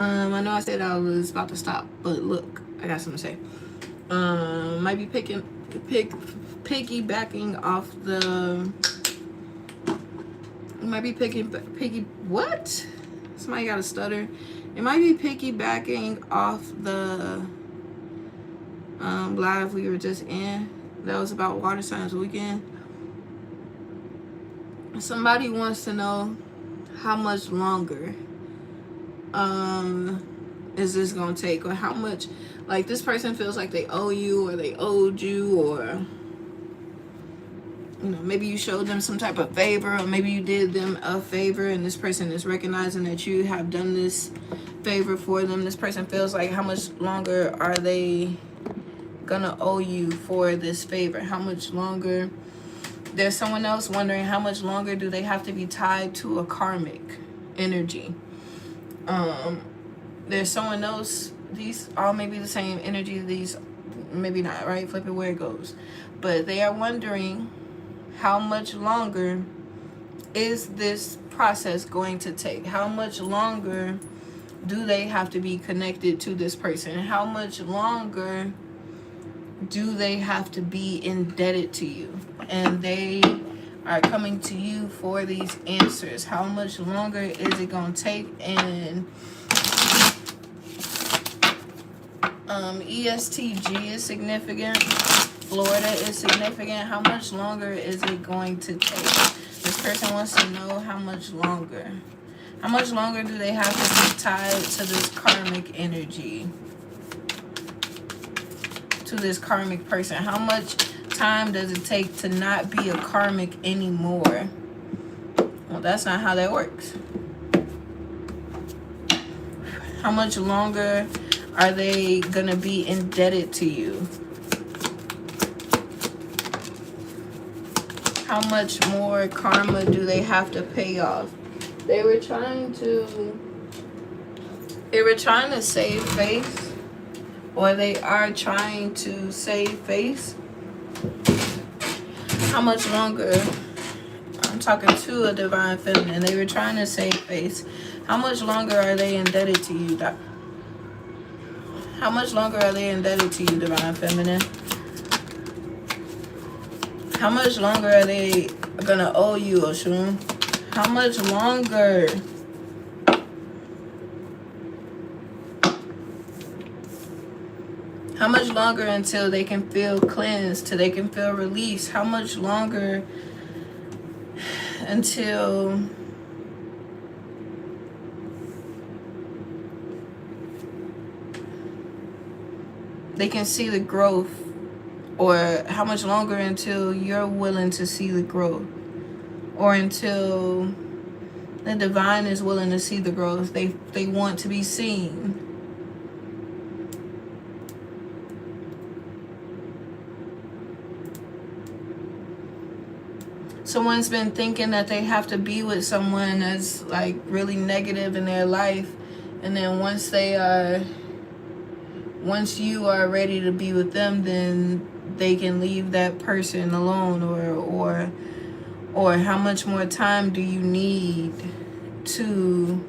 I know I said I was about to stop, but look, I got something to say. Might be piggybacking off the. Might be piggy. What? Somebody got a stutter. It might be piggybacking off the live we were just in. That was about water signs weekend. Somebody wants to know how much longer is this gonna take, or how much, like, this person feels like they owe you, or they owed you, or maybe you showed them some type of favor, or maybe you did them a favor and this person is recognizing that you have done this favor for them. This person feels like, how much longer are they gonna owe you for this favor? How much longer? There's someone else wondering, how much longer do they have to be tied to a karmic energy? There's someone else, these all may be the same energy, these maybe not, right? Flip it where it goes. But they are wondering, how much longer is this process going to take? How much longer do they have to be connected to this person? How much longer do they have to be indebted to you? And they are coming to you for these answers. How much longer is it going to take? And ESTG is significant. Florida is significant. How much longer is it going to take? This person wants to know how much longer. How much longer do they have to be tied to this karmic energy? To this karmic person? How much time does it take to not be a karmic anymore? Well, that's not how that works. How much longer are they gonna be indebted to you? How much more karma do they have to pay off? They were trying to save face, or they are trying to save face. How much longer? I'm talking to a divine feminine. They were trying to save face. How much longer are they indebted to you? How much longer are they indebted to you, divine feminine? How much longer are they gonna owe you, Oshun? How much longer? How much longer until they can feel cleansed, till they can feel released? How much longer until they can see the growth? Or how much longer until you're willing to see the growth? Or until the divine is willing to see the growth? They want to be seen. Someone's been thinking that they have to be with someone that's like really negative in their life. And then once you are ready to be with them, then they can leave that person alone. Or how much more time do you need to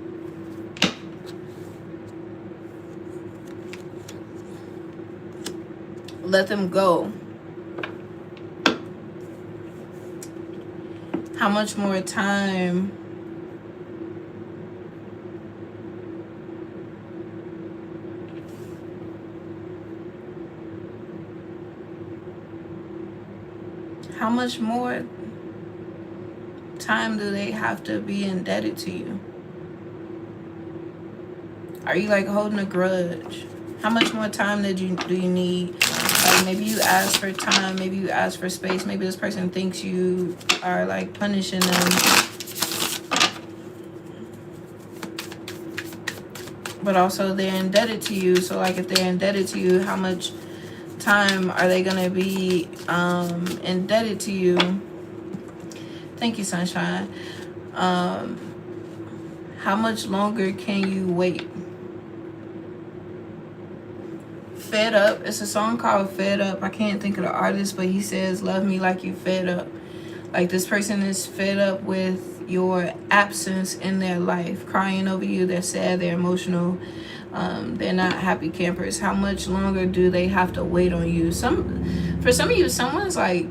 let them go? How much more time how much more time do they have to be indebted to you? Are you like holding a grudge? How much more time do you need? Like maybe you ask for time, maybe you ask for space, maybe this person thinks you are like punishing them. But also they're indebted to you. So like if they're indebted to you, how much time are they gonna be indebted to you? Thank you, sunshine. How much longer can you wait? Fed Up. It's a song called Fed Up. I can't think of the artist, but he says, love me like you fed up. Like this person is fed up with your absence in their life, crying over you. They're sad, they're emotional, they're not happy campers. How much longer do they have to wait on you? For some of you, someone's like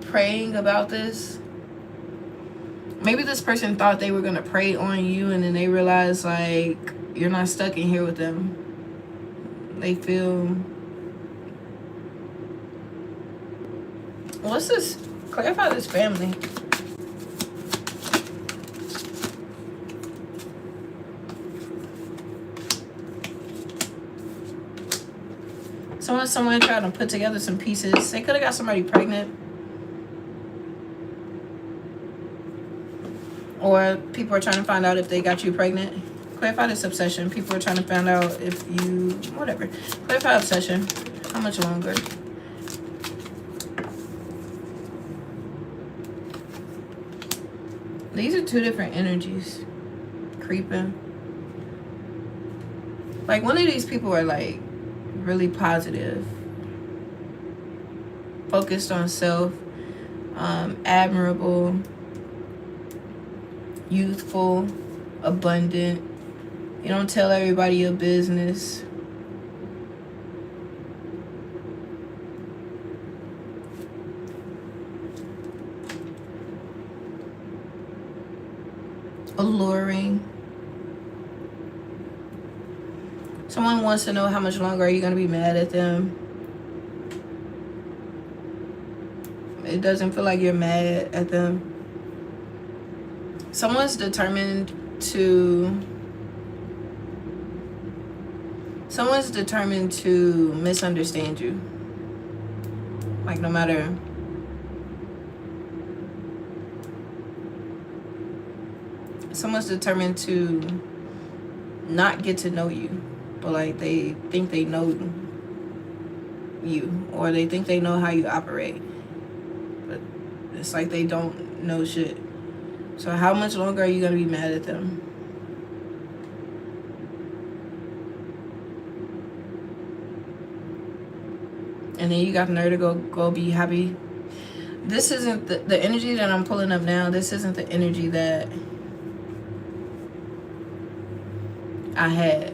praying about this. Maybe this person thought they were gonna pray on you, and then they realize like you're not stuck in here with them. They feel, what's this? Clarify this family. Someone trying to put together some pieces. They could have got somebody pregnant. Or people are trying to find out if they got you pregnant. Clarify this obsession. People are trying to find out if you, whatever. Clarify obsession. How much longer? These are two different energies. Creeping. Like one of these people are like really positive. Focused on self. Admirable. Youthful, abundant. You don't tell everybody your business. Alluring. Someone wants to know how much longer are you going to be mad at them. It doesn't feel like you're mad at them. Someone's determined to misunderstand you. Like no matter. Someone's determined to not get to know you, but like they think they know you, or they think they know how you operate, but it's like they don't know shit. So how much longer are you going to be mad at them? And then you got the nerve to go be happy. This isn't the energy that I'm pulling up now. This isn't the energy that I had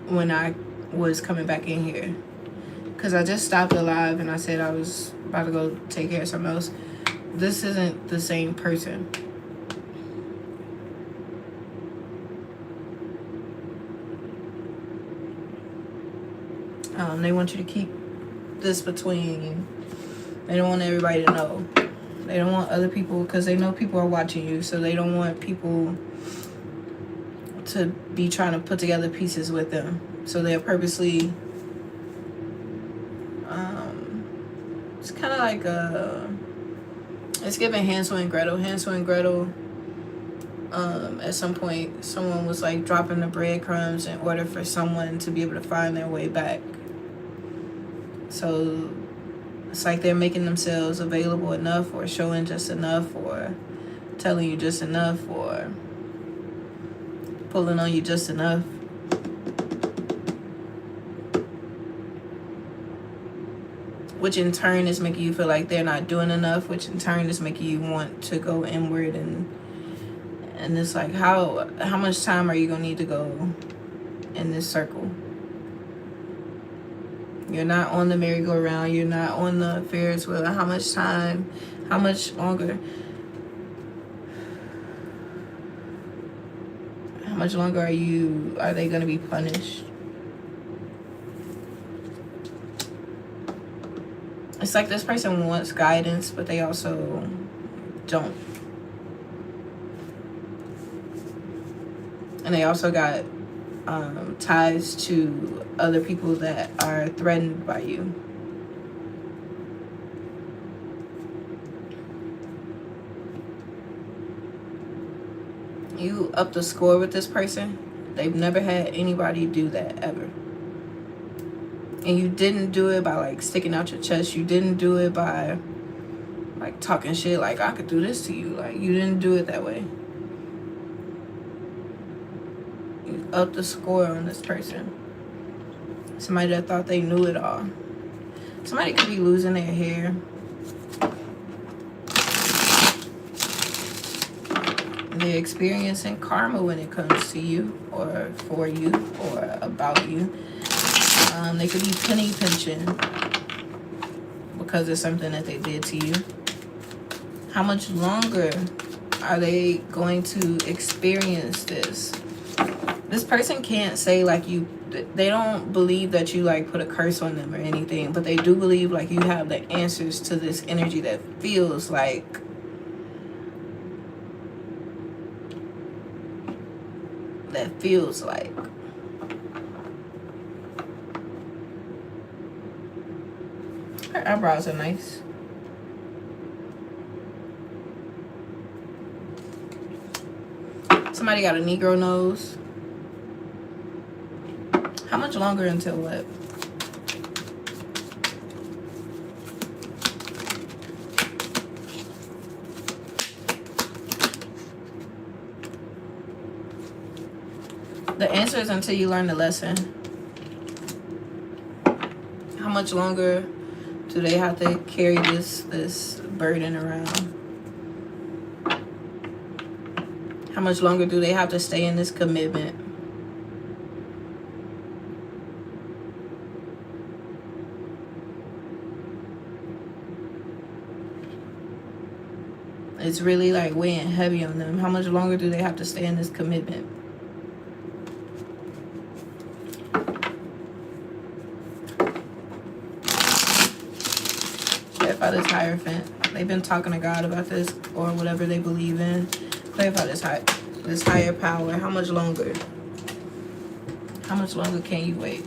when I was coming back in here. Because I just stopped the live and I said I was about to go take care of something else. This isn't the same person. They want you to keep this between you. They don't want everybody to know. They don't want other people, because they know people are watching you, so they don't want people to be trying to put together pieces with them. So they're purposely, it's kind of like it's giving Hansel and Gretel. Hansel and Gretel, at some point, someone was like dropping the breadcrumbs in order for someone to be able to find their way back. So it's like they're making themselves available enough, or showing just enough, or telling you just enough, or pulling on you just enough. Which in turn is making you feel like they're not doing enough, which in turn is making you want to go inward, and it's like, how much time are you gonna need to go in this circle? You're not on the merry-go-round. You're not on the Ferris wheel. How much time? How much longer? How much longer are they going to be punished? It's like this person wants guidance, but they also don't. And they also got ties to other people that are threatened by you. You up the score with this person. They've never had anybody do that ever. And you didn't do it by like sticking out your chest. You didn't do it by like talking shit like, I could do this to you. Like, you didn't do it that way. You up the score on this person. Somebody that thought they knew it all. Somebody could be losing their hair. They're experiencing karma when it comes to you, or for you, or about you. They could be penny pinching because of something that they did to you. How much longer are they going to experience this? This person can't say like you, they don't believe that you like put a curse on them or anything, but they do believe like you have the answers to this energy that feels like her eyebrows are nice. Somebody got a Negro nose. How much longer until what? The answer is until you learn the lesson. How much longer do they have to carry this burden around? How much longer do they have to stay in this commitment? It's really like weighing heavy on them. How much longer do they have to stay in this commitment? Clarify this Hierophant. They've been talking to God about this or whatever they believe in. Clarify this higher power. How much longer? How much longer can you wait?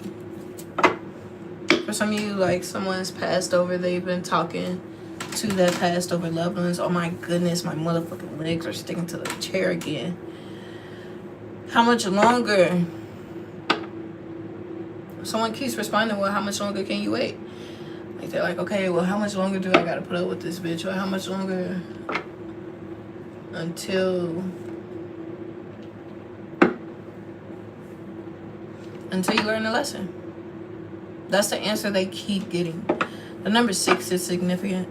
For some of you, like someone's passed over, they've been talking to that passed over loved ones. Oh my goodness, my motherfucking legs are sticking to the chair again. How much longer? Someone keeps responding, well, how much longer can you wait? Like they're like, okay, well, how much longer do I gotta put up with this bitch? Or how much longer until you learn the lesson? That's the answer they keep getting. The number 6 is significant.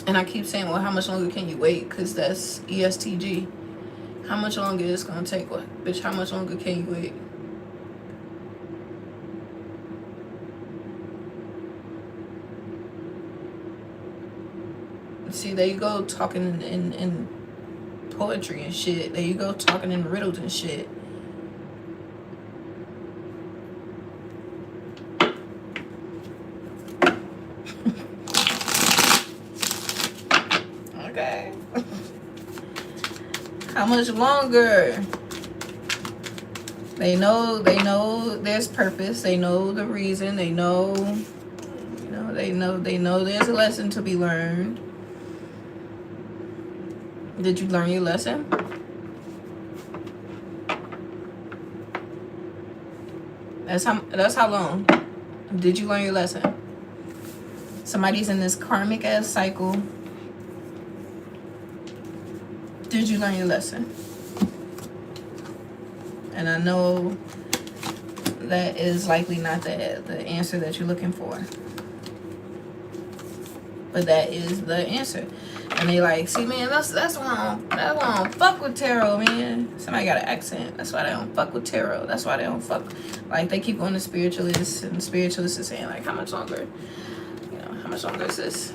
And I keep saying, well, how much longer can you wait? Because that's ESTG. How much longer is it going to take? What? Bitch, how much longer can you wait? See, there you go talking in poetry and shit. There you go talking in riddles and shit. Okay. How much longer? They know there's purpose. They know the reason. They know, they know there's a lesson to be learned. Did you learn your lesson? That's how long. Did you learn your lesson? Somebody's in this karmic ass cycle. Did you learn your lesson? And I know that is likely not the answer that you're looking for. But that is the answer. And they like, see, man, that's why I don't fuck with tarot, man. Somebody got an accent. That's why they don't fuck with tarot. That's why they don't fuck. Like, they keep on the spiritualists, and the spiritualists are saying, like, how much longer? How much longer is this?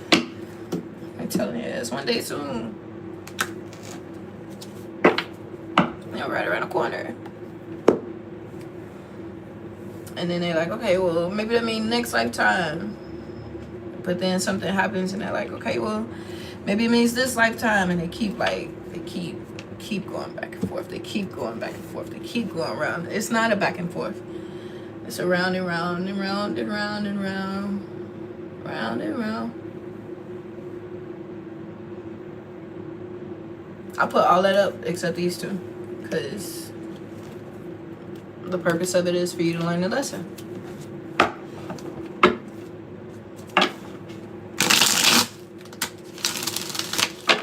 I'm telling you, it's one day soon. Right around the corner. And then they're like, okay, well, maybe that means next lifetime. But then something happens and they're like, okay, well, maybe it means this lifetime. And they keep going back and forth. They keep going back and forth. They keep going around. It's not a back and forth. It's a round and round and round and round and round. Round and round. I'll put all that up except these two. Because the purpose of it is for you to learn the lesson.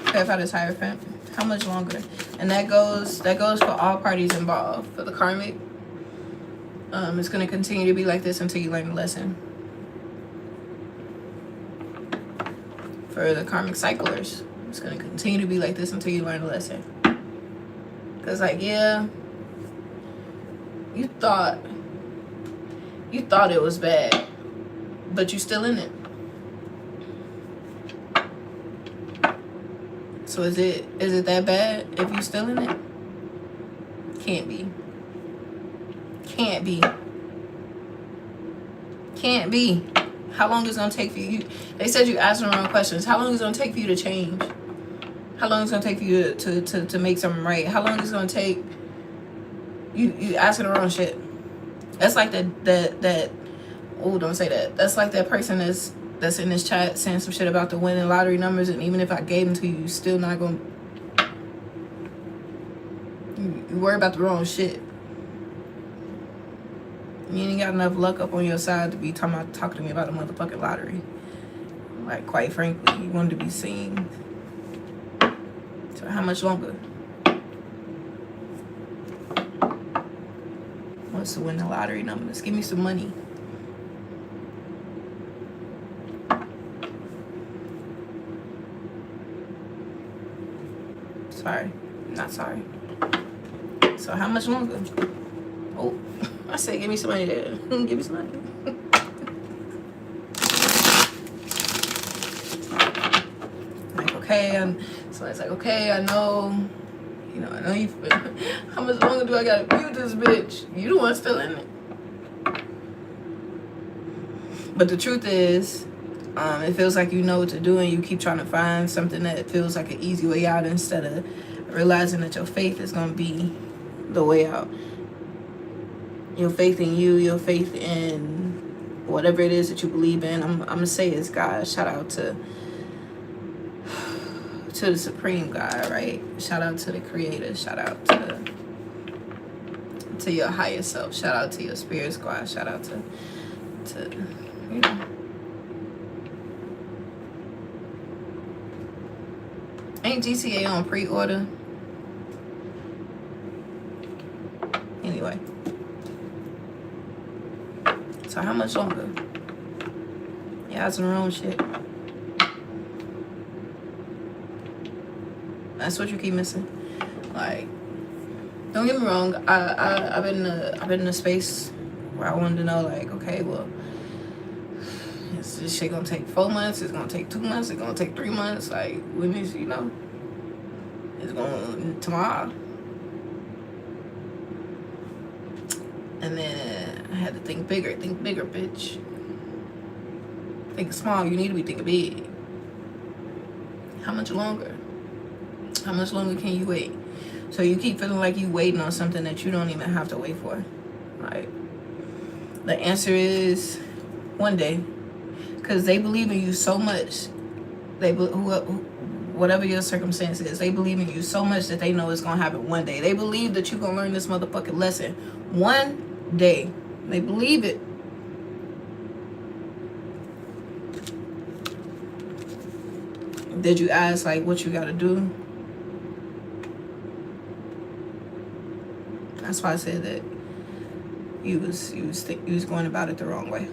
Clarify this Hierophant. How much longer? And that goes for all parties involved. For the karmic, it's going to continue to be like this until you learn the lesson. for the karmic cyclers. It's going to continue to be like this until you learn a lesson. Because, like, yeah, you thought it was bad, but you still in it. So is it that bad if you still in it? Can't be. Can't be. Can't be. How long is it gonna take for you? They said you asking the wrong questions. How long is it gonna take for you to change? How long is it gonna take for you to make something right? How long is it gonna take you asking the wrong shit? That's like that oh, don't say that. That's like that person that's in this chat saying some shit about the winning lottery numbers, and even if I gave them to you, you still not gonna, you worry about the wrong shit. You ain't got enough luck up on your side to be talking to me about a motherfucking lottery. Like, quite frankly, you wanted to be seen. So how much longer? What's to win the lottery numbers? Give me some money. Sorry. Not sorry. So how much longer? Oh, I said give me some money there. Give me some money. Like, okay, so it's like, okay, I know you. How much longer do I gotta mute this bitch? You the one still in it. But the truth is, it feels like you know what to do, and you keep trying to find something that feels like an easy way out instead of realizing that your faith is gonna be the way out. Your faith in you, your faith in whatever it is that you believe in. I'm gonna say it's God. Shout out to the supreme God, right? Shout out to the creator. Shout out to your higher self. Shout out to your spirit squad. Shout out to you know. Ain't GTA on pre-order? Anyway. So how much longer? Yeah, it's wrong shit. That's what you keep missing. Like, don't get me wrong. I've been in a space where I wanted to know, like, okay, well, is this shit gonna take 4 months? It's gonna take 2 months? It's gonna take 3 months? Like, when is, it's going tomorrow. And then I had to think bigger, bitch. Think small. You need to be thinking big. How much longer? How much longer can you wait? So you keep feeling like you waiting on something that you don't even have to wait for. Right? The answer is one day. Because they believe in you so much. Whatever your circumstance is, they believe in you so much that they know it's going to happen one day. They believe that you're going to learn this motherfucking lesson one day. They believe it. Did you ask, like, what you got to do? That's why I said that you was going about it the wrong way.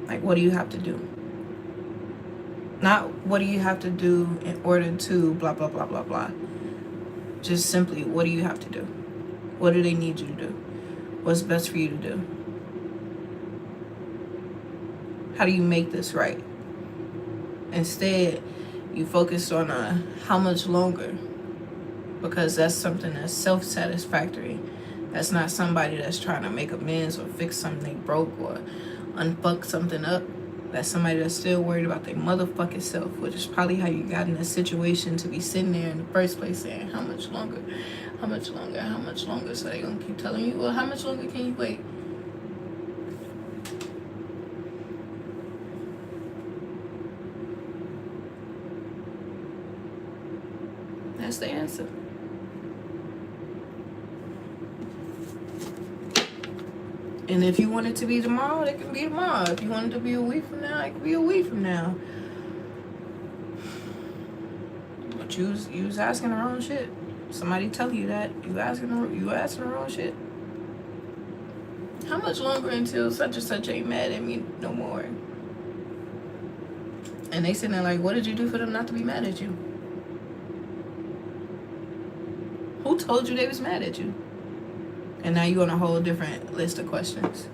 Like, what do you have to do? Not what do you have to do in order to blah, blah, blah, blah, blah. Just simply, what do you have to do? What do they need you to do? What's best for you to do? How do you make this right? Instead, you focus on how much longer, because that's something that's self-satisfactory. That's not somebody that's trying to make amends or fix something they broke or unfuck something up. That's somebody that's still worried about their motherfucking self, which is probably how you got in that situation to be sitting there in the first place saying, how much longer? How much longer? How much longer? So they gonna keep telling you, well, how much longer can you wait? That's the answer. And if you want it to be tomorrow, it can be tomorrow. If you want it to be a week from now, it can be a week from now. But you was asking the wrong shit. Somebody tell you that you asking the wrong shit. How much longer until such and such ain't mad at me no more? And they sitting there like, what did you do for them not to be mad at you? Who told you they was mad at you? And now you on a whole different list of questions.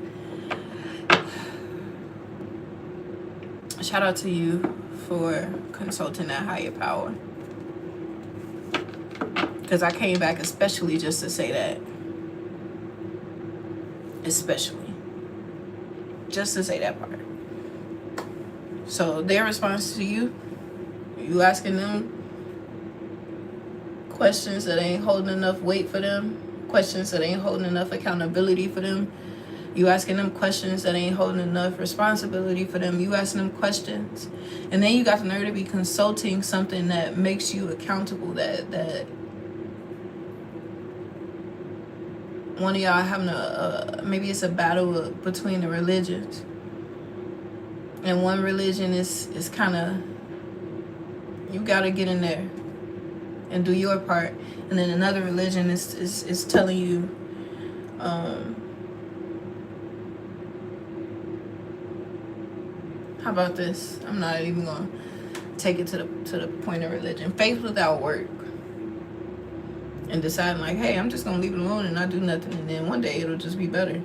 Shout out to you for consulting that higher power. Because I came back especially just to say that. Especially. Just to say that part. So their response to you asking them questions that ain't holding enough weight for them, questions that ain't holding enough accountability for them, you asking them questions that ain't holding enough responsibility for them, you asking them questions, and then you got the nerve to be consulting something that makes you accountable, that one of y'all having maybe it's a battle between the religions, and one religion is kind of, you gotta get in there and do your part, and then another religion is telling you how about this? I'm not even gonna take it to the point of religion. Faith without work. And deciding like, hey, I'm just gonna leave it alone and not do nothing, and then one day it'll just be better.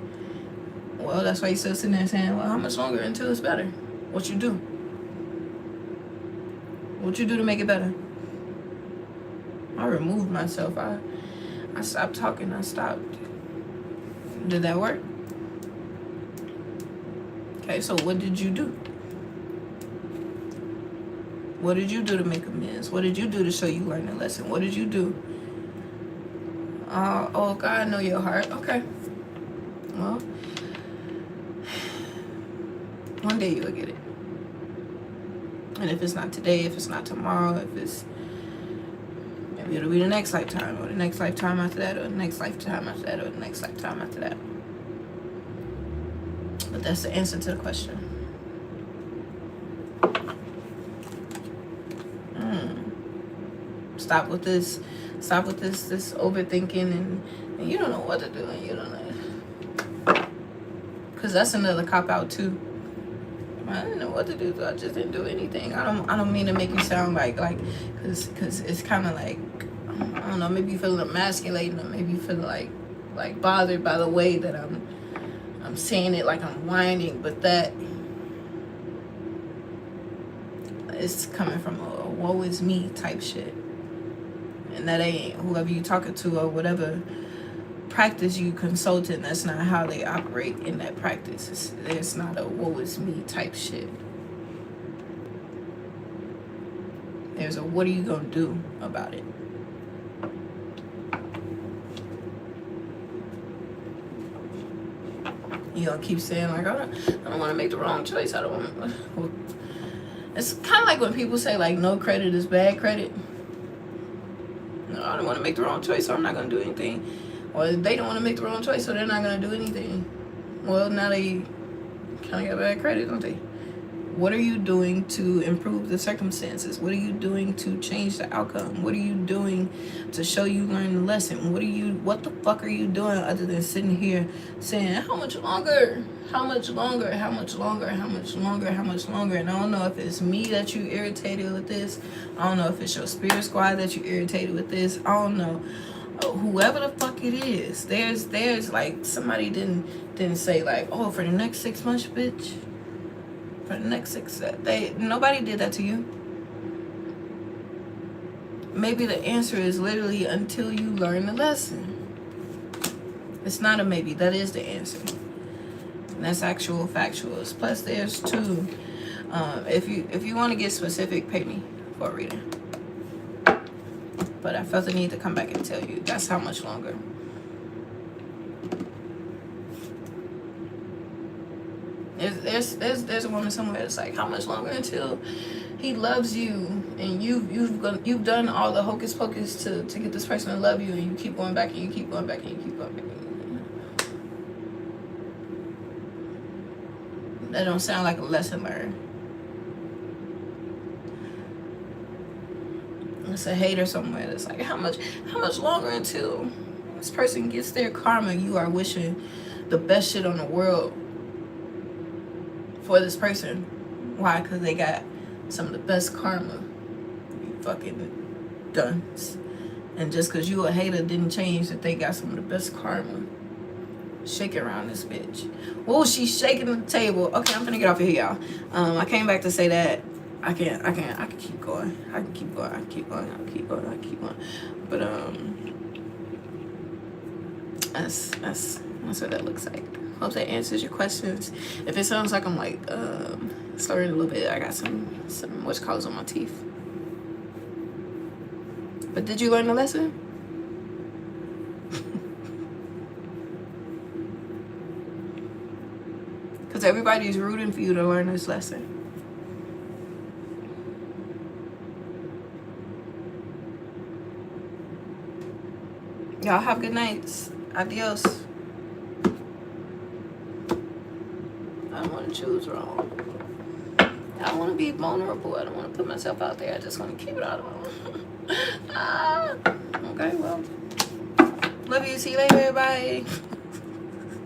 Well, that's why you're still sitting there saying, well, how much longer until it's better? What you do? What you do to make it better? I removed myself. I stopped talking. I stopped. Did that work? Okay, so what did you do? What did you do to make amends? What did you do to show you learned a lesson? What did you do? Oh, God know your heart. Okay. Well, one day you'll get it. And if it's not today, if it's not tomorrow, if it's, maybe it'll be the next lifetime, or the next lifetime after that, or the next lifetime after that, or the next lifetime after that. But that's the answer to the question. Stop with this overthinking, and you don't know what to do, and you don't know. Because that's another cop-out too. I didn't know what to do, so I just didn't do anything. I don't mean to make you sound like because it's kind of like, I don't know, maybe you feel emasculating, or maybe you feel like bothered by the way that I'm saying it, like I'm whining, but that it's coming from a woe is me type shit. And that ain't whoever you talking to or whatever practice you consulting, that's not how they operate in that practice. It's not a woe is me type shit. There's a what are you gonna do about it? You gonna keep saying like, I don't want to make the wrong choice. I don't want. It's kind of like when people say like no credit is bad credit. No, I don't want to make the wrong choice, so I'm not gonna do anything. Or they don't want to make the wrong choice, so they're not gonna do anything. Well, now they kind of got bad credit, don't they? What are you doing to improve the circumstances? What are you doing to change the outcome? What are you doing to show you learned the lesson? What the fuck are you doing other than sitting here saying, how much longer? How much longer? How much longer? How much longer? How much longer? And I don't know if it's me that you irritated with this. I don't know if it's your spirit squad that you irritated with this. I don't know. Whoever the fuck it is, there's like somebody didn't say like, oh, for the next 6 months, bitch. For the next 6, nobody did that to you. Maybe the answer is literally until you learn the lesson. It's not a maybe. That is the answer. And that's actual factuals. Plus, there's two. If you want to get specific, pay me for a reading. But I felt the need to come back and tell you that's how much longer. There's a woman somewhere that's like, how much longer until he loves you, and you've done all the hocus pocus to get this person to love you, and you keep going back and you keep going back and you keep going back. That don't sound like a lesson learned. It's a hater somewhere that's like, how much longer until this person gets their karma you are wishing the best shit on the world for this person. Why? Because they got some of the best karma. You fucking dunce. And just because you a hater didn't change that they got some of the best karma. Shake around this bitch. Whoa, she's shaking the table. Okay, I'm gonna get off of here, y'all. I came back to say that I can keep going. I can keep going. But that's what that looks like. Hope that answers your questions. If it sounds like I'm like slurring a little bit, I got some what's called on my teeth. But did you learn the lesson? Because everybody's rooting for you to learn this lesson. Y'all have good nights. Adios. I don't want to choose wrong. I don't want to be vulnerable. I don't want to put myself out there. I just want to keep it out of Okay, well. Love you. See you later. Bye.